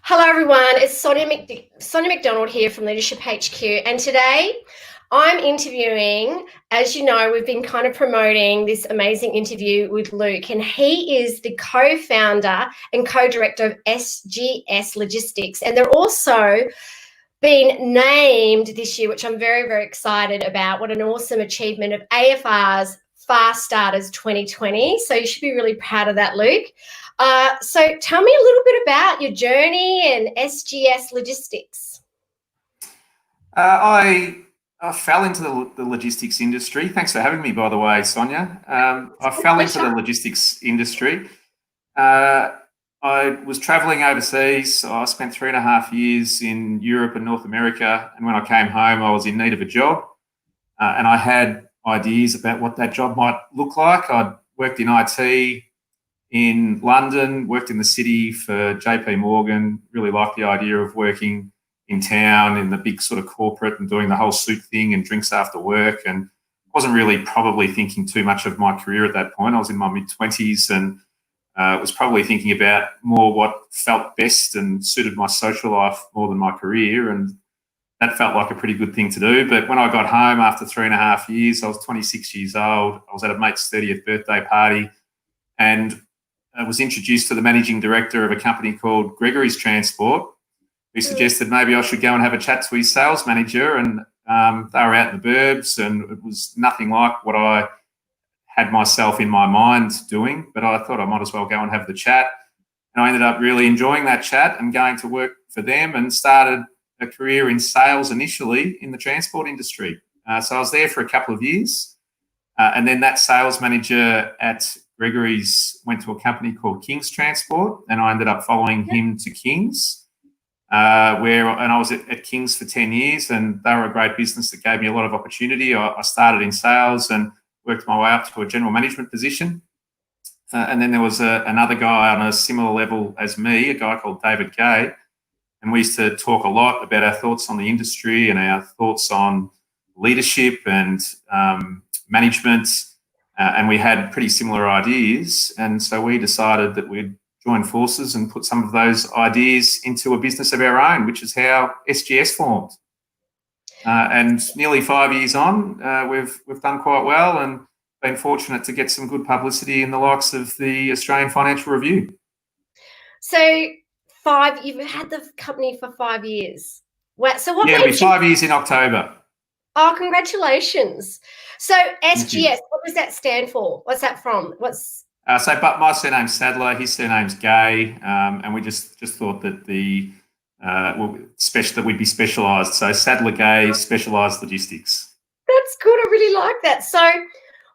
Hello everyone, it's Sonia McDonald here from Leadership HQ, and today I'm interviewing, as you know, we've been kind of promoting this amazing interview with Luke, and he is the co-founder and co-director of SGS Logistics, and they're also been named this year, which I'm very, very excited about. What an awesome achievement of AFR's Fast Starters 2020. So you should be really proud of that, Luke. So tell me a little bit about your journey and SGS Logistics. I fell into the logistics industry. Thanks for having me, by the way, Sonia. I fell into the logistics industry. I was traveling overseas. So I spent 3.5 years in Europe and North America. And when I came home, I was in need of a job. And I had ideas about what that job might look like. I'd worked in IT in London, worked in the city for JP Morgan, really liked the idea of working in town in the big sort of corporate and doing the whole suit thing and drinks after work, and wasn't really probably thinking too much of my career at that point. I was in my mid-20s and was probably thinking about more what felt best and suited my social life more than my career, and that felt like a pretty good thing to do. But when I got home after 3.5 years, I was 26 years old. I was at a mate's 30th birthday party, and I was introduced to the managing director of a company called Gregory's Transport, who suggested maybe I should go and have a chat to his sales manager. And they were out in the burbs, and it was nothing like what I had myself in my mind doing, but I thought I might as well go and have the chat. And I ended up really enjoying that chat and going to work for them, and started a career in sales initially in the transport industry. So I was there for a couple of years. And then that sales manager at Gregory's went to a company called King's Transport, and I ended up following him to King's, and I was at King's for 10 years, and they were a great business that gave me a lot of opportunity. I started in sales and worked my way up to a general management position. And then there was another guy on a similar level as me, a guy called David Gay, and we used to talk a lot about our thoughts on the industry and our thoughts on leadership and management. And we had pretty similar ideas, and so we decided that we'd join forces and put some of those ideas into a business of our own, which is how SGS formed. And nearly 5 years on, we've done quite well and been fortunate to get some good publicity in the likes of the Australian Financial Review. So you've had the company for 5 years. So what? Yeah, it'll be 5 years in October. Oh, congratulations. So SGS, what does that stand for? What's that from? But my surname's Sadler, his surname's Gay, and we just thought that that we'd be specialised. So Sadler Gay, specialised logistics. That's good. I really like that. So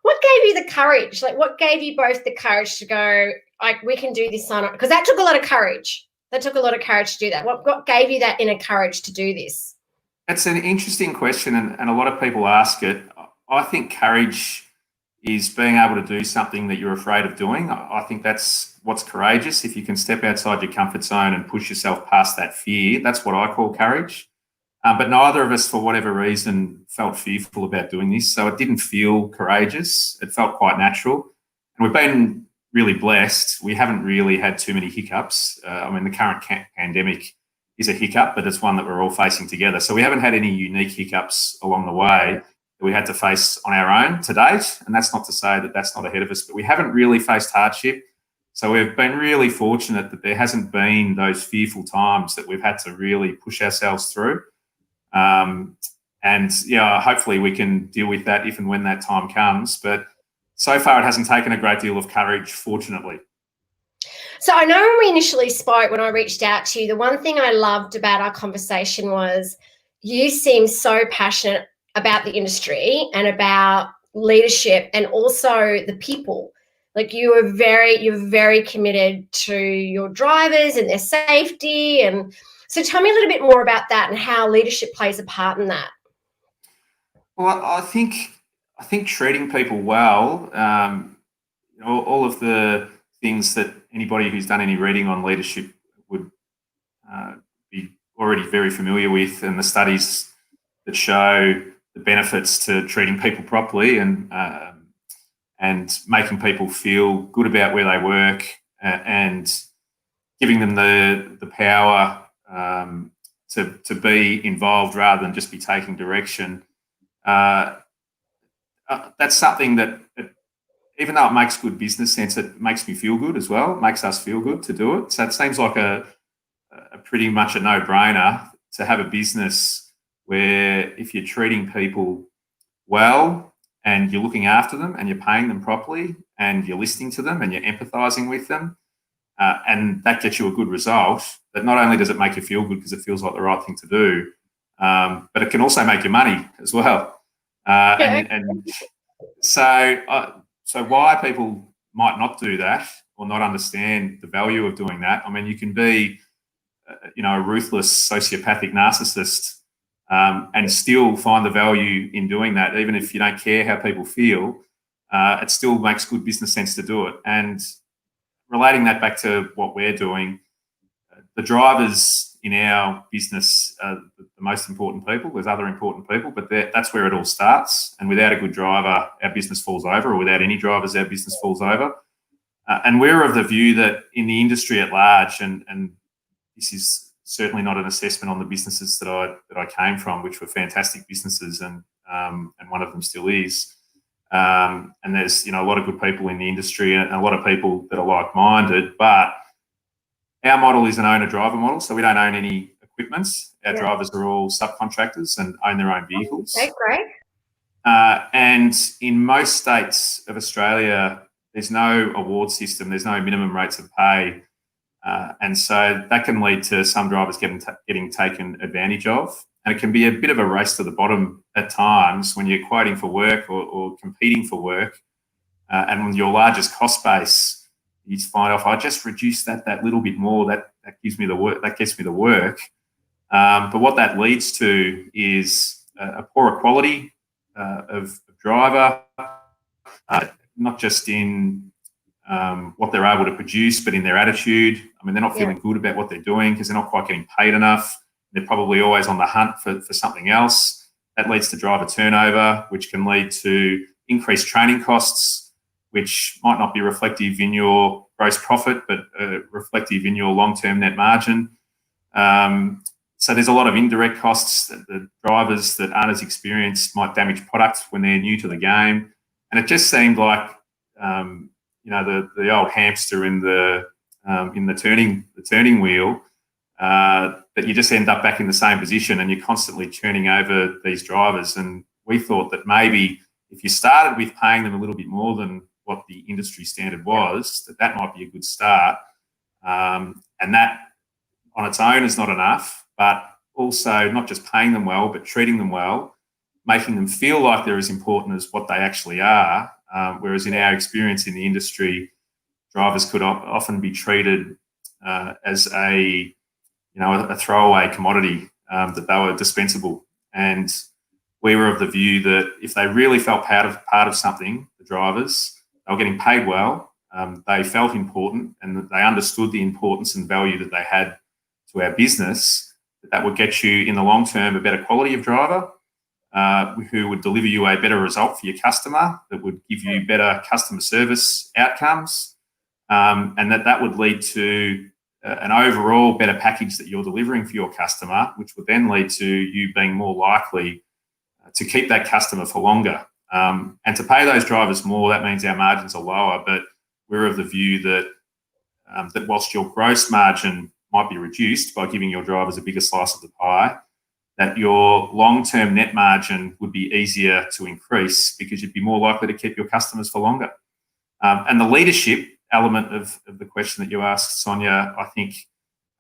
what gave you the courage? Like, what gave you both the courage to go, like, we can do this on? Because that took a lot of courage. That took a lot of courage to do that. What gave you that inner courage to do this? It's an interesting question, and a lot of people ask it. I think courage is being able to do something that you're afraid of doing. I think that's what's courageous. If you can step outside your comfort zone and push yourself past that fear, that's what I call courage. But neither of us, for whatever reason, felt fearful about doing this. So it didn't feel courageous. It felt quite natural. And we've been really blessed. We haven't really had too many hiccups. I mean, the current pandemic is a hiccup, but it's one that we're all facing together. So we haven't had any unique hiccups along the way that we had to face on our own to date. And that's not to say that that's not ahead of us, but we haven't really faced hardship. So we've been really fortunate that there hasn't been those fearful times that we've had to really push ourselves through. And yeah, hopefully we can deal with that if and when that time comes. But so far it hasn't taken a great deal of courage, fortunately. So I know when we initially spoke, when I reached out to you, the one thing I loved about our conversation was you seem so passionate about the industry and about leadership and also the people. Like you're very committed to your drivers and their safety. And so tell me a little bit more about that and how leadership plays a part in that. Well, I think treating people well, all of the things that anybody who's done any reading on leadership would be already very familiar with, and the studies that show the benefits to treating people properly and making people feel good about where they work and giving them the power to be involved rather than just be taking direction. That's something that, even though it makes good business sense, it makes me feel good as well. It makes us feel good to do it. So it seems like a pretty much a no-brainer to have a business where if you're treating people well and you're looking after them and you're paying them properly and you're listening to them and you're empathizing with them, and that gets you a good result, that not only does it make you feel good because it feels like the right thing to do, but it can also make you money as well. And so why people might not do that or not understand the value of doing that, I mean, you can be a ruthless sociopathic narcissist and still find the value in doing that, even if you don't care how people feel. It still makes good business sense to do it. And relating that back to what we're doing, the drivers in our business are the most important people. There's other important people, but that's where it all starts. And without a good driver, our business falls over, or without any drivers, our business falls over. And we're of the view that in the industry at large, and this is certainly not an assessment on the businesses that I came from, which were fantastic businesses, and one of them still is. And there's a lot of good people in the industry and a lot of people that are like-minded, but our model is an owner-driver model, so we don't own any equipments. Our drivers are all subcontractors and own their own vehicles. Okay, great. And in most states of Australia, there's no award system, there's no minimum rates of pay. And so that can lead to some drivers getting taken advantage of. And it can be a bit of a race to the bottom at times when you're quoting for work or competing for work. And when your largest cost base, you find off, I just reduce that little bit more, that gives me the work, that gets me the work. But what that leads to is a poorer quality of driver, not just in what they're able to produce, but in their attitude. I mean, they're not feeling good about what they're doing because they're not quite getting paid enough. They're probably always on the hunt for something else. That leads to driver turnover, which can lead to increased training costs, which might not be reflective in your gross profit, but reflective in your long-term net margin. So there's a lot of indirect costs that the drivers that aren't as experienced might damage product when they're new to the game. And it just seemed like, the old hamster in the turning wheel, that you just end up back in the same position and you're constantly churning over these drivers. And we thought that maybe if you started with paying them a little bit more than what the industry standard was, that might be a good start. And that on its own is not enough, but also not just paying them well, but treating them well, making them feel like they're as important as what they actually are. Whereas in our experience in the industry, drivers could often be treated as a throwaway commodity, that they were dispensable. And we were of the view that if they really felt part of something, the drivers, they were getting paid well, they felt important, and that they understood the importance and value that they had to our business, that would get you in the long term a better quality of driver, who would deliver you a better result for your customer, that would give you better customer service outcomes, and that would lead to an overall better package that you're delivering for your customer, which would then lead to you being more likely to keep that customer for longer. And to pay those drivers more, that means our margins are lower, but we're of the view that whilst your gross margin might be reduced by giving your drivers a bigger slice of the pie, that your long-term net margin would be easier to increase because you'd be more likely to keep your customers for longer. And the leadership element of the question that you asked, Sonia, I think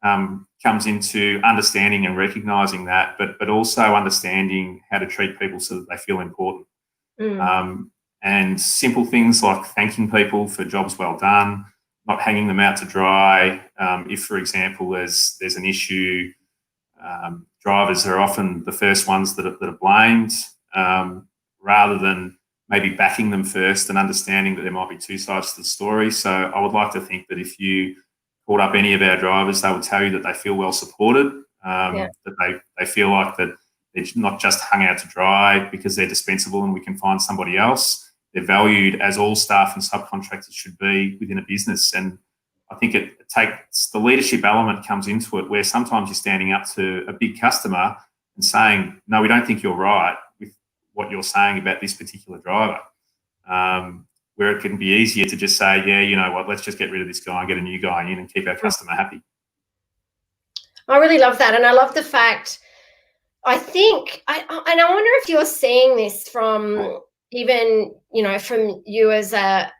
comes into understanding and recognising that, but also understanding how to treat people so that they feel important. And simple things like thanking people for jobs well done, not hanging them out to dry. If, for example, there's an issue, drivers are often the first ones that are blamed, rather than maybe backing them first and understanding that there might be two sides to the story. So I would like to think that if you called up any of our drivers, they would tell you that they feel well supported, that they feel like that they're not just hung out to dry because they're dispensable and we can find somebody else. They're valued as all staff and subcontractors should be within a business. And I think it takes the leadership element comes into it, where sometimes you're standing up to a big customer and saying, no, we don't think you're right with what you're saying about this particular driver. Where it can be easier to just say, yeah, you know what, let's just get rid of this guy and get a new guy in and keep our customer happy. I really love that. And I love the fact, I think, and I wonder if you're seeing this from even, you know, from you as a,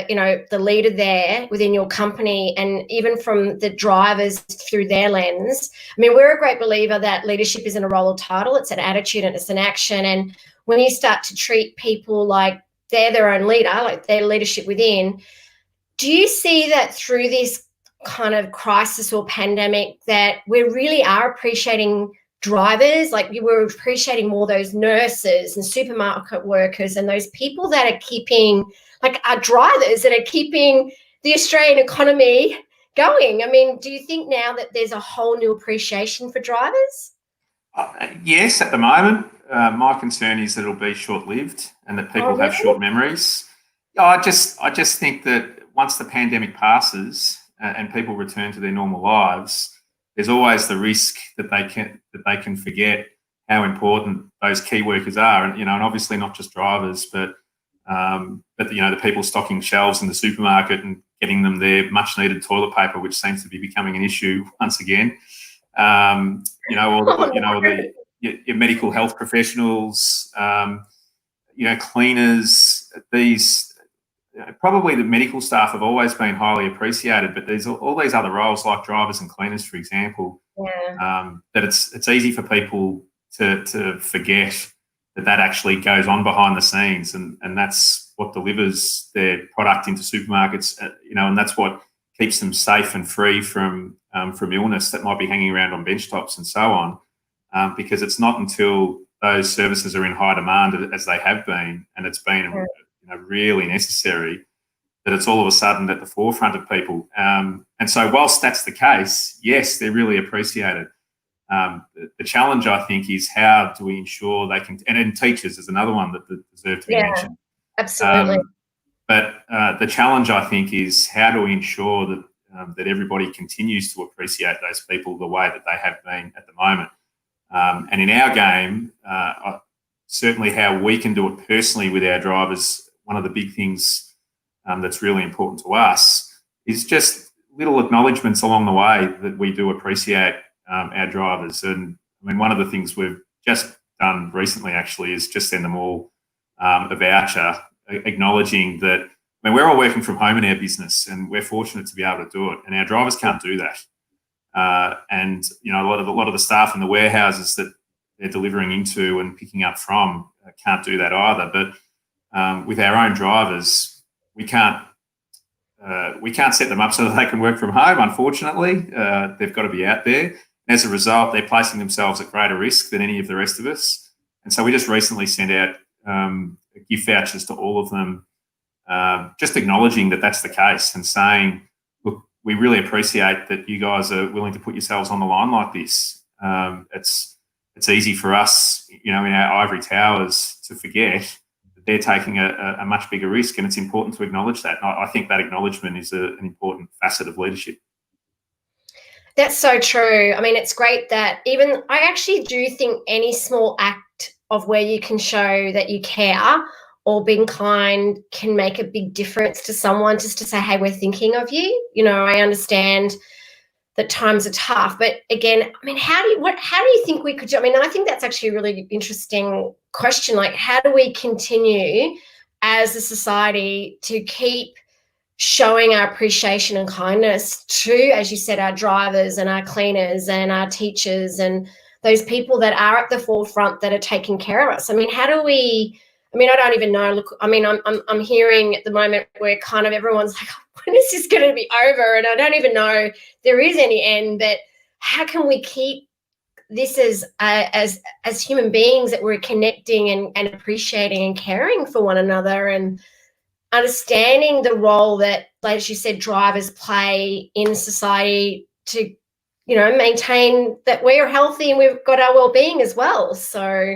you know, the leader there within your company, and even from the drivers through their lens. I mean, we're a great believer that leadership isn't a role or title, it's an attitude and it's an action. And when you start to treat people like they're their own leader, like their leadership within, do you see that through this kind of crisis or pandemic that we really are appreciating drivers? Like, you were appreciating more those nurses and supermarket workers and those people that are keeping, like our drivers that are keeping the Australian economy going. I mean, do you think now that there's a whole new appreciation for drivers? Yes, at the moment. My concern is that it'll be short-lived and that people have short memories. I just think that once the pandemic passes and people return to their normal lives, there's always the risk that they can forget how important those key workers are, and and obviously not just drivers, but the people stocking shelves in the supermarket and getting them their much needed toilet paper, which seems to be becoming an issue once again. Your medical health professionals, cleaners. Probably the medical staff have always been highly appreciated, but there's all these other roles like drivers and cleaners, for example, that it's easy for people to forget that actually goes on behind the scenes, and that's what delivers their product into supermarkets, and that's what keeps them safe and free from illness that might be hanging around on bench tops and so on, because it's not until those services are in high demand, as they have been, and it's been really necessary, that it's all of a sudden at the forefront of people. And so whilst that's the case, yes, they're really appreciated. The challenge, I think, is how do we ensure they can, and teachers is another one that deserve to be mentioned. Absolutely. But the challenge, I think, is how do we ensure that that everybody continues to appreciate those people the way that they have been at the moment. And in our game, certainly how we can do it personally with our drivers, one of the big things that's really important to us is just little acknowledgements along the way that we do appreciate our drivers. And I mean, one of the things we've just done recently actually is just send them all a voucher acknowledging that. I mean, we're all working from home in our business, and we're fortunate to be able to do it, and our drivers can't do that. And a lot of the staff in the warehouses that they're delivering into and picking up from can't do that either. But with our own drivers, we can't set them up so that they can work from home. Unfortunately, they've got to be out there. As a result, they're placing themselves at greater risk than any of the rest of us. And so we just recently sent out gift vouchers to all of them, just acknowledging that that's the case and saying, look, we really appreciate that you guys are willing to put yourselves on the line like this. It's easy for us, in our ivory towers to forget that they're taking a much bigger risk, and it's important to acknowledge that. And I think that acknowledgement is an important facet of leadership. That's so true. I mean, it's great that I actually do think any small act of where you can show that you care or being kind can make a big difference to someone, just to say, hey, we're thinking of you. I understand that times are tough, but again, I mean, how do you think we could do? I mean, I think that's actually a really interesting question. Like, how do we continue as a society to keep showing our appreciation and kindness to, as you said, our drivers and our cleaners and our teachers and those people that are at the forefront that are taking care of us? I mean, how do we? I mean, I don't even know. Look, I mean, I'm hearing at the moment where kind of everyone's like, when is this going to be over? And I don't even know there is any end. But how can we keep this as human beings, that we're connecting and appreciating and caring for one another, and understanding the role that, as you said, drivers play in society to, maintain that we're healthy and we've got our well-being as well. So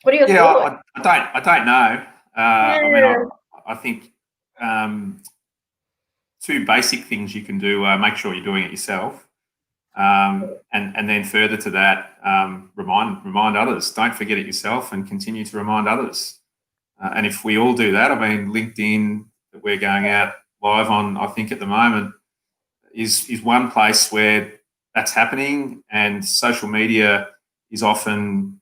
what are your thoughts? I don't know. I mean, I think two basic things you can do are make sure you're doing it yourself, and then further to that, remind others. Don't forget it yourself, and continue to remind others. And if we all do that, I mean, LinkedIn that we're going out live on, I think at the moment, is one place where that's happening, and social media is often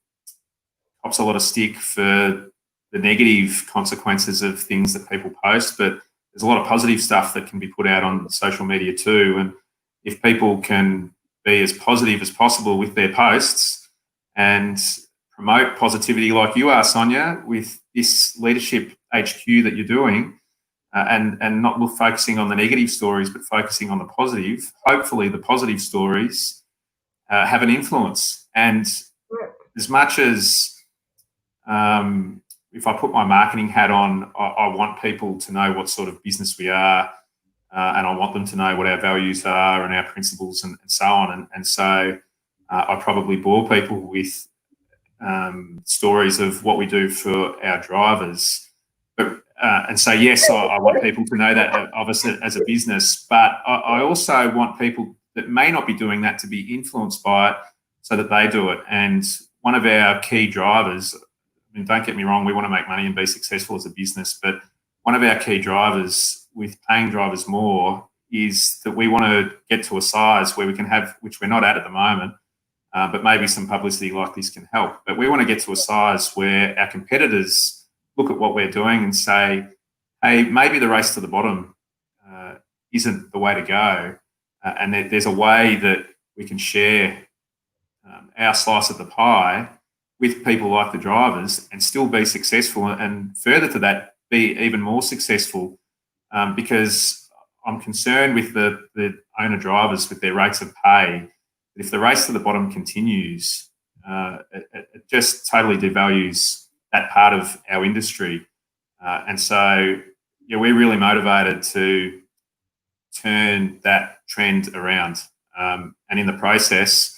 cops a lot of stick for the negative consequences of things that people post, but there's a lot of positive stuff that can be put out on social media too. And if people can be as positive as possible with their posts and promote positivity like you are, Sonia, with this leadership HQ that you're doing, and not focusing on the negative stories, but focusing on the positive, hopefully the positive stories have an influence. And as much as if I put my marketing hat on, I want people to know what sort of business we are, and I want them to know what our values are and our principles and so on. And so I probably bore people with stories of what we do for our drivers. But, and so, yes, I want people to know that of us as a business, but I also want people that may not be doing that to be influenced by it so that they do it. And one of our key drivers, I mean, don't get me wrong, we want to make money and be successful as a business, but one of our key drivers with paying drivers more is that we want to get to a size where we can have, which we're not at the moment, but maybe some publicity like this can help. But we want to get to a size where our competitors look at what we're doing and say, hey, maybe the race to the bottom isn't the way to go. And there's a way that we can share our slice of the pie with people like the drivers and still be successful, and further to that, be even more successful, because I'm concerned with the owner drivers with their rates of pay. If the race to the bottom continues, it just totally devalues that part of our industry. And so, yeah, we're really motivated to turn that trend around, and in the process,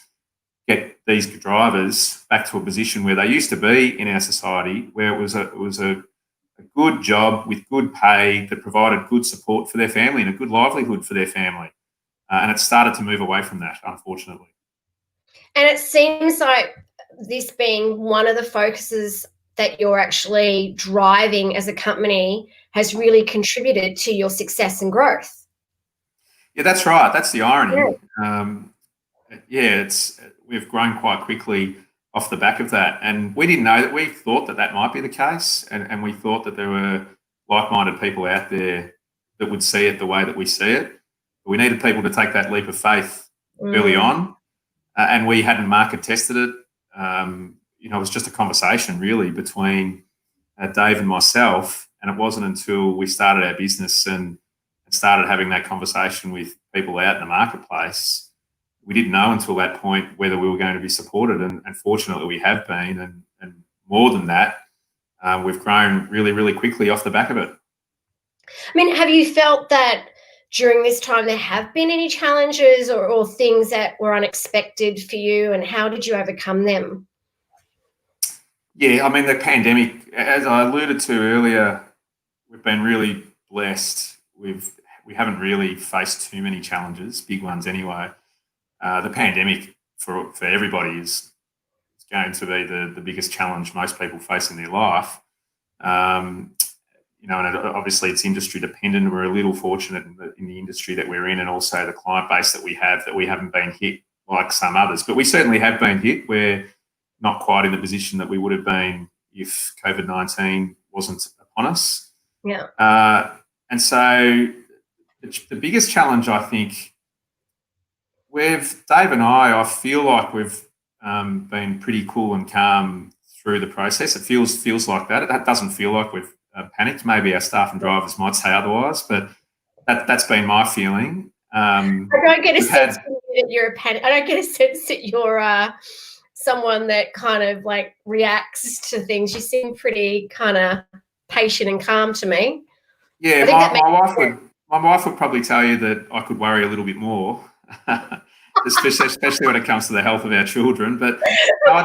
get these drivers back to a position where they used to be in our society, where it was a good job with good pay that provided good support for their family and a good livelihood for their family. And it started to move away from that, unfortunately. And it seems like this being one of the focuses that you're actually driving as a company has really contributed to your success and growth. Yeah, that's right. That's the irony. Yeah, we've grown quite quickly off the back of that, and we didn't know that. We thought that might be the case, and we thought that there were like-minded people out there that would see it the way that we see it. But we needed people to take that leap of faith early on, and we hadn't market tested it. It was just a conversation really between Dave and myself, and it wasn't until we started our business and started having that conversation with people out in the marketplace, we didn't know until that point whether we were going to be supported, and fortunately we have been, and more than that, we've grown really, really quickly off the back of it. I mean, have you felt that during this time there have been any challenges or things that were unexpected for you, and how did you overcome them? Yeah, I mean, the pandemic, as I alluded to earlier, we've been really blessed. We haven't really faced too many challenges, big ones anyway. The pandemic for everybody is going to be the biggest challenge most people face in their life. And obviously it's industry dependent. We're a little fortunate in the industry that we're in, and also the client base that we haven't been hit like some others. But we certainly have been hit. We're not quite in the position that we would have been if COVID-19 wasn't upon us. Yeah. And so the biggest challenge, I think, Dave and I feel like we've been pretty cool and calm through the process. It feels like that. It doesn't feel like we've panicked. Maybe our staff and drivers might say otherwise, but that's been my feeling. I don't get a sense that you're a panic. I don't get a sense that you're someone that kind of like reacts to things. You seem pretty kind of patient and calm to me. Yeah, my wife would probably tell you that I could worry a little bit more, especially when it comes to the health of our children. But no, I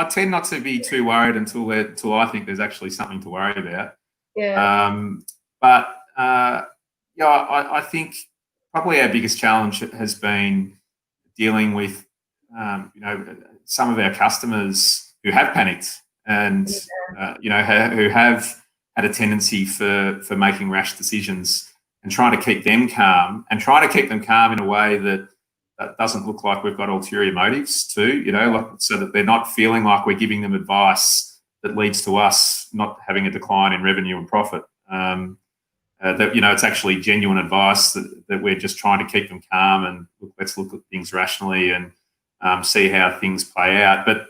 tend not to be too worried until I think there's actually something to worry about. Yeah. But Yeah, I think probably our biggest challenge has been dealing with, some of our customers who have panicked and, who have had a tendency for making rash decisions, and trying to keep them calm, and trying to keep them calm in a way that doesn't look like we've got ulterior motives too, so that they're not feeling like we're giving them advice that leads to us not having a decline in revenue and profit. That it's actually genuine advice that we're just trying to keep them calm and let's look at things rationally and see how things play out. But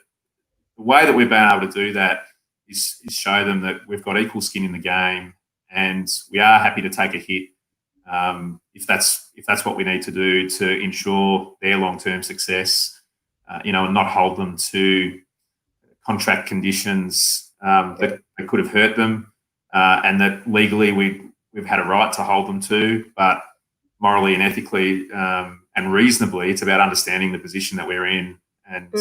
the way that we've been able to do that is show them that we've got equal skin in the game, and we are happy to take a hit if that's what we need to do to ensure their long-term success, and not hold them to contract conditions that could have hurt them, and that legally we've had a right to hold them to, but morally and ethically and reasonably, it's about understanding the position that we're in and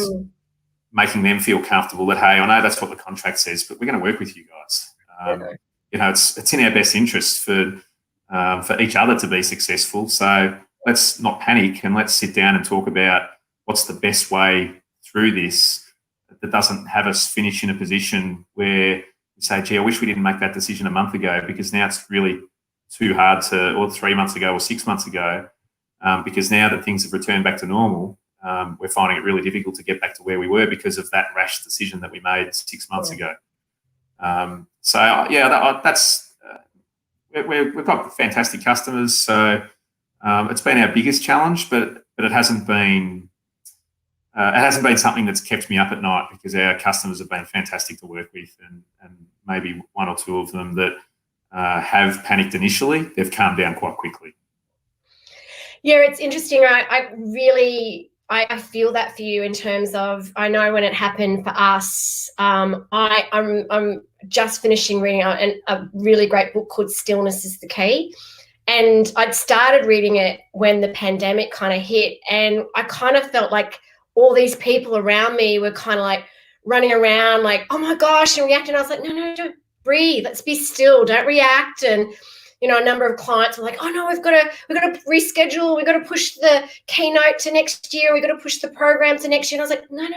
making them feel comfortable that, hey, I know that's what the contract says, but we're going to work with you guys. It's in our best interest for each other to be successful. So let's not panic, and let's sit down and talk about what's the best way through this that doesn't have us finish in a position where we say, gee, I wish we didn't make that decision a month ago, because now it's really too hard to, or 3 months ago or 6 months ago, because now that things have returned back to normal, we're finding it really difficult to get back to where we were because of that rash decision that we made 6 months ago. We've got fantastic customers, so it's been our biggest challenge, but it hasn't been something that's kept me up at night, because our customers have been fantastic to work with, and maybe one or two of them that have panicked initially, they've calmed down quite quickly. Yeah, it's interesting. I feel that for you in terms of, I know when it happened for us, I'm just finishing reading a really great book called Stillness is the Key. And I'd started reading it when the pandemic kind of hit, and I kind of felt like all these people around me were kind of like running around like, oh my gosh, and reacting. I was like, no, don't breathe. Let's be still. Don't react. And a number of clients were like, oh no, we've got to reschedule. We've got to push the keynote to next year. We've got to push the program to next year. And I was like, no,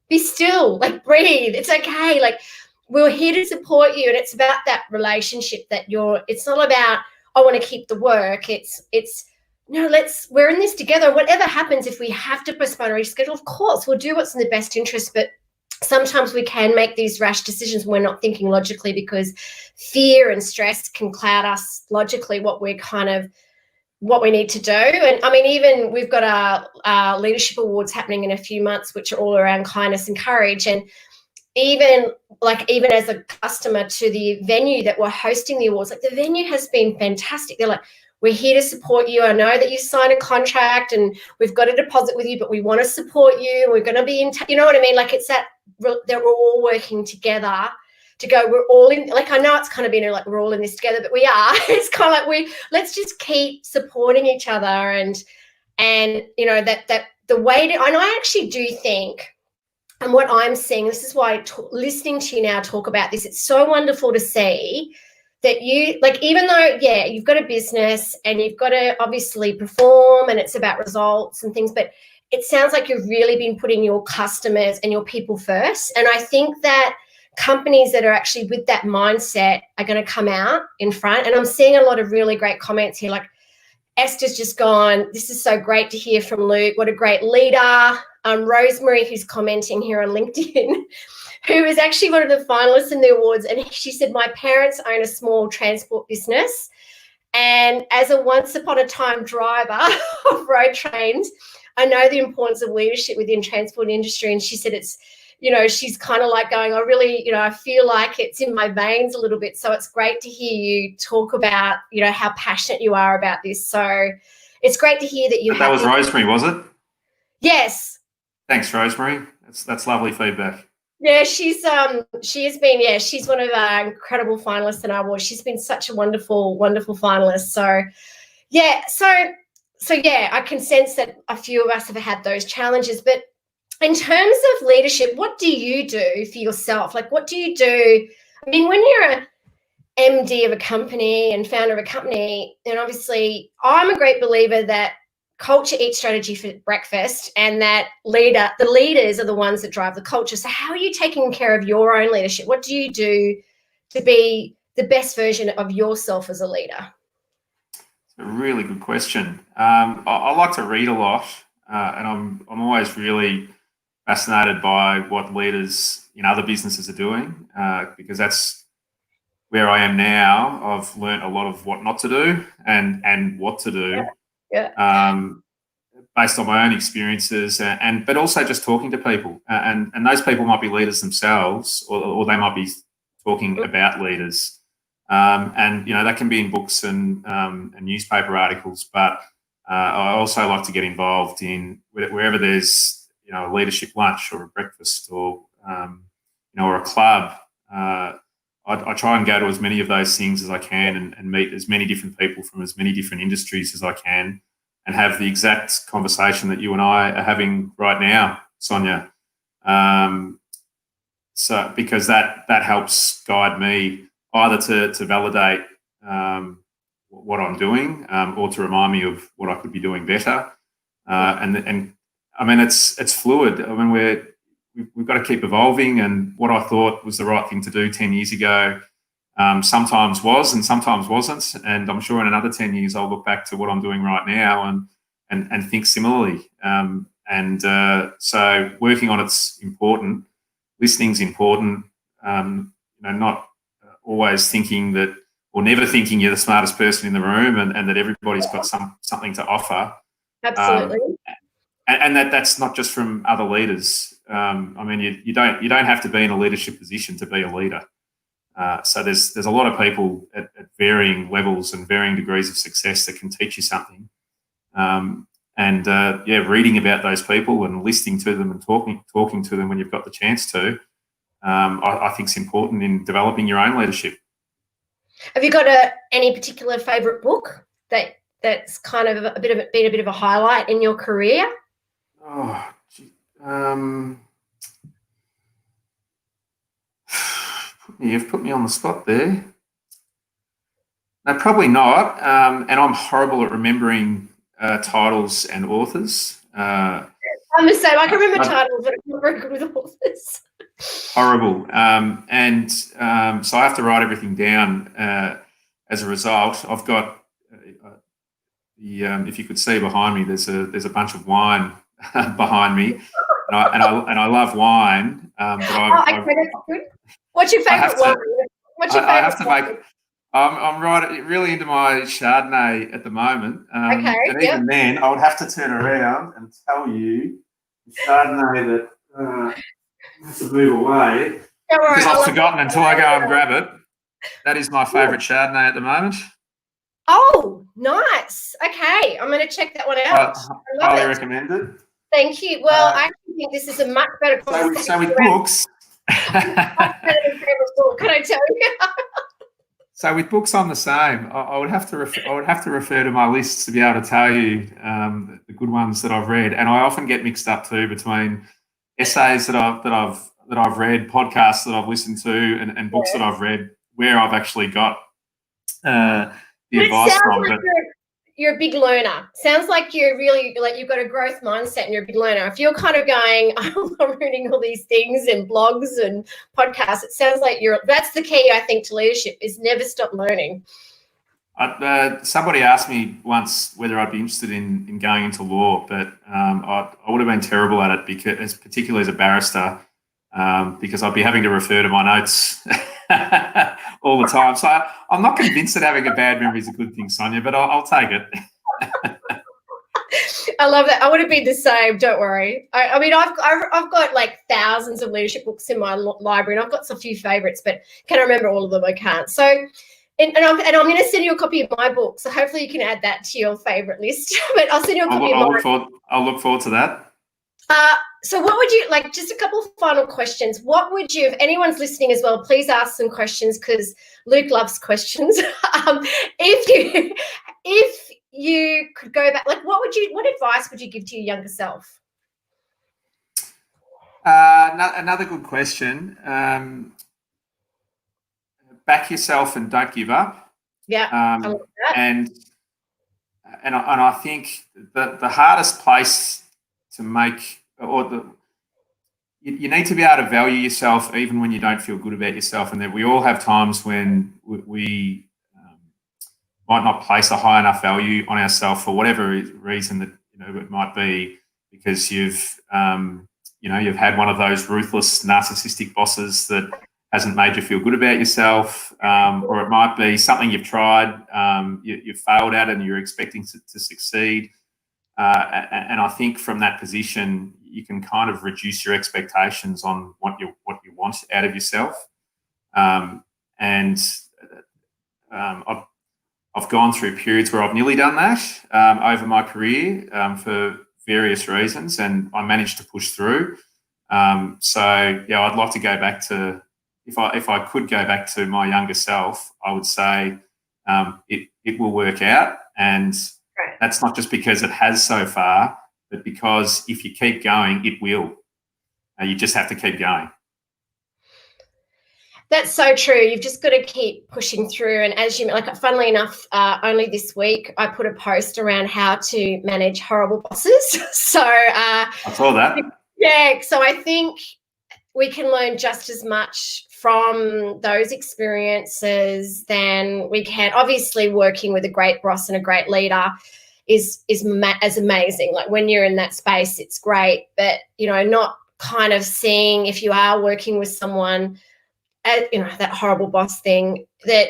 be still, like breathe. It's okay. Like, we're here to support you. And it's about that relationship it's not about, I want to keep the work. We're in this together. Whatever happens, if we have to postpone or reschedule, of course, we'll do what's in the best interest. But sometimes we can make these rash decisions when we're not thinking logically, because fear and stress can cloud us logically what we need to do. And I mean, even we've got our leadership awards happening in a few months, which are all around kindness and courage. And even as a customer to the venue that we're hosting the awards, like, the venue has been fantastic. They're like, we're here to support you. I know that you signed a contract and we've got a deposit with you, but we want to support you. We're going to be in touch. You know what I mean? Like, it's that we're all working together to go, we're all in. Like, I know it's kind of been like, we're all in this together, but we are. It's kind of like, let's just keep supporting each other. And that the way to, and I actually do think, and what I'm seeing, this is why listening to you now talk about this, it's so wonderful to see that you, like, even though, yeah, you've got a business and you've got to obviously perform and it's about results and things, but it sounds like you've really been putting your customers and your people first. And I think that companies that are actually with that mindset are going to come out in front. And I'm seeing a lot of really great comments here, like Esther's just gone, this is so great to hear from Luke. What a great leader. Rosemary, who's commenting here on LinkedIn, who is actually one of the finalists in the awards. And she said, my parents own a small transport business. And as a once upon a time driver of road trains, I know the importance of leadership within transport industry. And she said it's, she's kind of like going, I really, I feel like it's in my veins a little bit. So it's great to hear you talk about, how passionate you are about this. So it's great to hear that you That was Rosemary, was it? Yes. Thanks, Rosemary. That's lovely feedback. Yeah, she has been, she's one of our incredible finalists in our award. She's been such a wonderful, wonderful finalist. So I can sense that a few of us have had those challenges. But in terms of leadership, what do you do for yourself? Like, what do you do? I mean, when you're MD of a company and founder of a company, and obviously I'm a great believer that culture eats strategy for breakfast, and that the leaders are the ones that drive the culture. So how are you taking care of your own leadership? What do you do to be the best version of yourself as a leader? A really good question. I like to read a lot, and I'm always really fascinated by what leaders in other businesses are doing, because that's where I am now. I've learnt a lot of what not to do and what to do, based on my own experiences, but also just talking to people, and those people might be leaders themselves, or they might be talking about leaders. And that can be in books and newspaper articles, but I also like to get involved in wherever there's a leadership lunch or a breakfast or or a club. I try and go to as many of those things as I can, and meet as many different people from as many different industries as I can, and have the exact conversation that you and I are having right now, Sonia. So because that helps guide me either to validate what I'm doing, or to remind me of what I could be doing better. And I mean, it's fluid. I mean, we've got to keep evolving, and what I thought was the right thing to do 10 years ago sometimes was and sometimes wasn't. And I'm sure in another 10 years I'll look back to what I'm doing right now and think similarly. So working on it's important. Listening's important. Not always thinking that, or never thinking you're the smartest person in the room, and that everybody's got something to offer. Absolutely. And that's not just from other leaders. I mean, you don't have to be in a leadership position to be a leader. So there's a lot of people at varying levels and varying degrees of success that can teach you something. Reading about those people and listening to them and talking to them when you've got the chance to, I think is important in developing your own leadership. Have you got any particular favourite book that's kind of been a bit of a highlight in your career? Oh, you've put me on the spot there. No, probably not. And I'm horrible at remembering titles and authors. I'm the same. I can remember titles, but I'm not very good with authors. Horrible. So I have to write everything down. As a result, I've got if you could see behind me, there's a bunch of wine behind me, and I love wine. But that's good. What's your favourite wine? I have to make. I'm really into my Chardonnay at the moment. Okay. And even then, I would have to turn around and tell you the Chardonnay that I have to move away because I've forgotten until I go and grab it. That is my favourite Chardonnay at the moment. Oh, nice. Okay, I'm going to check that one out. I highly recommend it. Thank you. Well, I actually think this is a much better conversation. So with books, Can I tell you? So with books, I'm the same. I would have to refer to my lists to be able to tell you the good ones that I've read, and I often get mixed up too between essays that I've read, podcasts that I've listened to, and books that I've read where I've actually got the advice from. Like you're a big learner. Sounds like you're really you've got a growth mindset and you're a big learner. If you're kind of going, I'm reading all these things and blogs and podcasts, it sounds like that's the key, I think, to leadership, is never stop learning. Somebody asked me once whether I'd be interested in going into law, but I would have been terrible at it, particularly as a barrister, because I'd be having to refer to my notes all the time. So I'm not convinced that having a bad memory is a good thing, Sonia, but I'll take it. I love that. I would have been the same. Don't worry. I mean, I've got like thousands of leadership books in my library, and I've got a few favourites, but can I remember all of them? I can't. So, and I'm going to send you a copy of my book. So hopefully you can add that to your favourite list. But I'll send you a copy of mine. I'll look forward to that. So what would you like? Just a couple of final questions. What would you, if anyone's listening as well, please ask some questions because Luke loves questions. If you could go back, like what advice would you give to your younger self? Another good question. back yourself and don't give up. Yeah, I love that. And I think the hardest place to make, you need to be able to value yourself even when you don't feel good about yourself, and that we all have times when we might not place a high enough value on ourselves for whatever reason that it might be, because you've had one of those ruthless narcissistic bosses that hasn't made you feel good about yourself, or it might be something you've tried, you've failed at, and you're expecting to succeed. And I think from that position, you can kind of reduce your expectations on what you want out of yourself. I've gone through periods where I've nearly done that over my career for various reasons, and I managed to push through. So yeah, I'd like to go back to, if I could go back to my younger self, I would say it will work out, and that's not just because it has so far, but because if you keep going, it will. You just have to keep going. That's so true. You've just got to keep pushing through. And as you, like, funnily enough, only this week I put a post around how to manage horrible bosses. So I saw that. Yeah. So I think we can learn just as much from those experiences than we can. Obviously, working with a great boss and a great leader is as amazing. Like, when you're in that space, it's great. But not kind of seeing, if you are working with someone, that horrible boss thing, that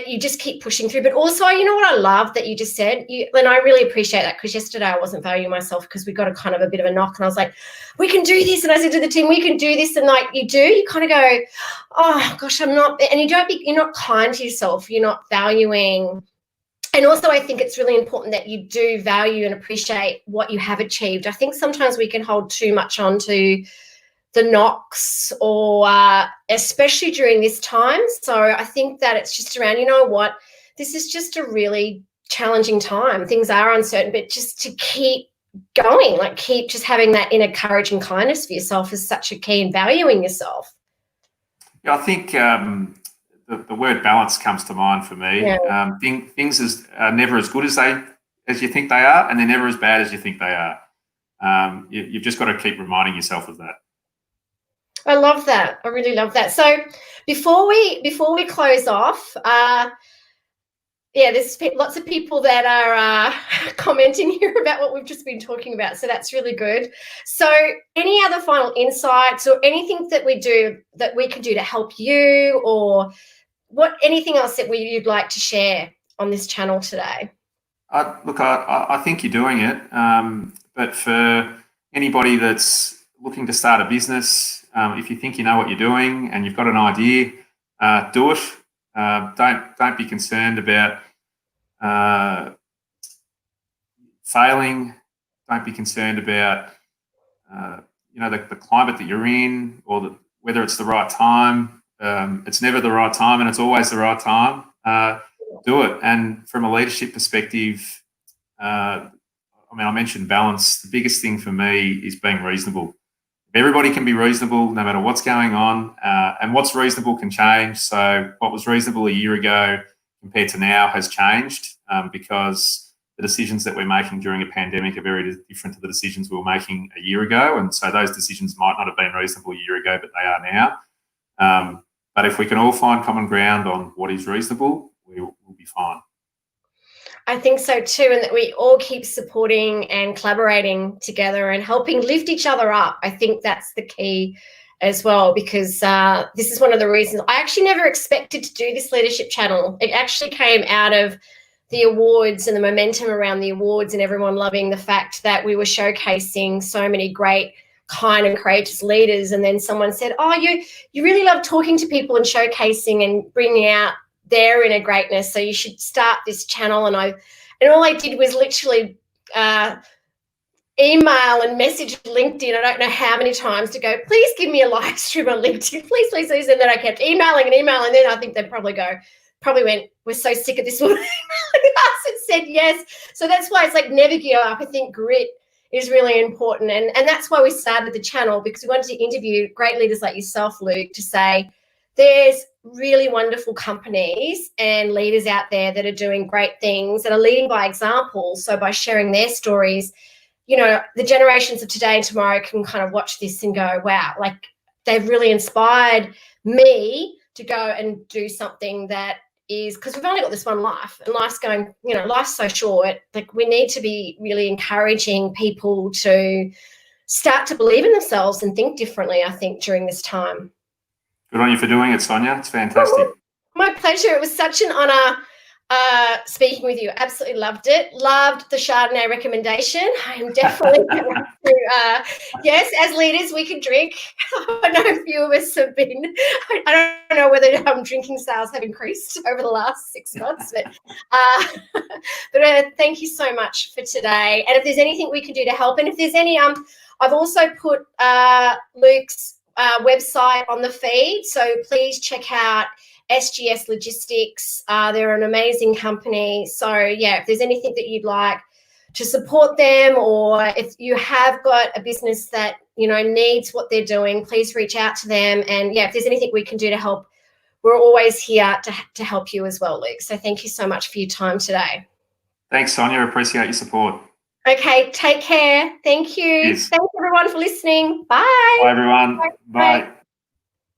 you just keep pushing through. But also, what I love that you just said, and I really appreciate that, because yesterday I wasn't valuing myself because we got a kind of a bit of a knock, and I was like, we can do this. And I said to the team, we can do this. And like, you kind of go, oh gosh, I'm not, and you're not kind to yourself. You're not valuing. And also, I think it's really important that you do value and appreciate what you have achieved. I think sometimes we can hold too much on to the knocks, or especially during this time. So I think that it's just around, this is just a really challenging time. Things are uncertain, but just to keep going, like keep just having that inner courage and kindness for yourself is such a key in valuing yourself. Yeah, I think the word balance comes to mind for me. Yeah. Things are never as good as you think they are, and they're never as bad as you think they are. You've just got to keep reminding yourself of that. I love that. I really love that. So before we close off, there's lots of people that are commenting here about what we've just been talking about. So that's really good. So any other final insights or anything that we can do to help you, or anything else that you'd like to share on this channel today? Look, I think you're doing it. But for anybody that's looking to start a business, if you think you know what you're doing and you've got an idea, do it. Don't be concerned about failing. Don't be concerned about the climate that you're in, or whether it's the right time. It's never the right time, and it's always the right time. Do it. And from a leadership perspective, I mentioned balance. The biggest thing for me is being reasonable. Everybody can be reasonable no matter what's going on, and what's reasonable can change. So what was reasonable a year ago compared to now has changed, because the decisions that we're making during a pandemic are very different to the decisions we were making a year ago. And so those decisions might not have been reasonable a year ago, but they are now. But if we can all find common ground on what is reasonable, we'll be fine. I think so too, and that we all keep supporting and collaborating together and helping lift each other up. I think that's the key as well, because this is one of the reasons I actually never expected to do this leadership channel. It actually came out of the awards and the momentum around the awards, and everyone loving the fact that we were showcasing so many great, kind and courageous leaders. And then someone said, oh, you really love talking to people and showcasing and bringing out their inner greatness, so you should start this channel. And all I did was literally email and message LinkedIn, I don't know how many times, to go, please give me a live stream on LinkedIn, please. And then I kept emailing, and then I think they'd probably went, we're so sick of this woman emailing us, and said yes. So that's why it's like, never give up. I think grit is really important, and that's why we started the channel, because we wanted to interview great leaders like yourself, Luke, to say there's really wonderful companies and leaders out there that are doing great things, that are leading by example. So by sharing their stories, you know, the generations of today and tomorrow can kind of watch this and go, wow, like they've really inspired me to go and do something that is, because we've only got this one life, and life's going, you know, life's so short. Like we need to be really encouraging people to start to believe in themselves and think differently, I think, during this time. Good on you for doing it, Sonia. It's fantastic. My pleasure. It was such an honour speaking with you. Absolutely loved it. Loved the Chardonnay recommendation. I am definitely going to, yes, as leaders, we can drink. I know a few of us have been, I don't know whether drinking sales have increased over the last 6 months, but thank you so much for today. And if there's anything we can do to help, and if there's any, I've also put Luke's website on the feed, so please check out SGS Logistics. They're an amazing company. So yeah, if there's anything that you'd like to support them, or if you have got a business that, you know, needs what they're doing, please reach out to them. And yeah, if there's anything we can do to help, we're always here to help you as well, Luke. So thank you so much for your time today. Thanks, Sonia. Appreciate your support. Okay, take care. Thank you. Yes. Thanks everyone for listening. Bye. Bye, everyone. Bye. Bye.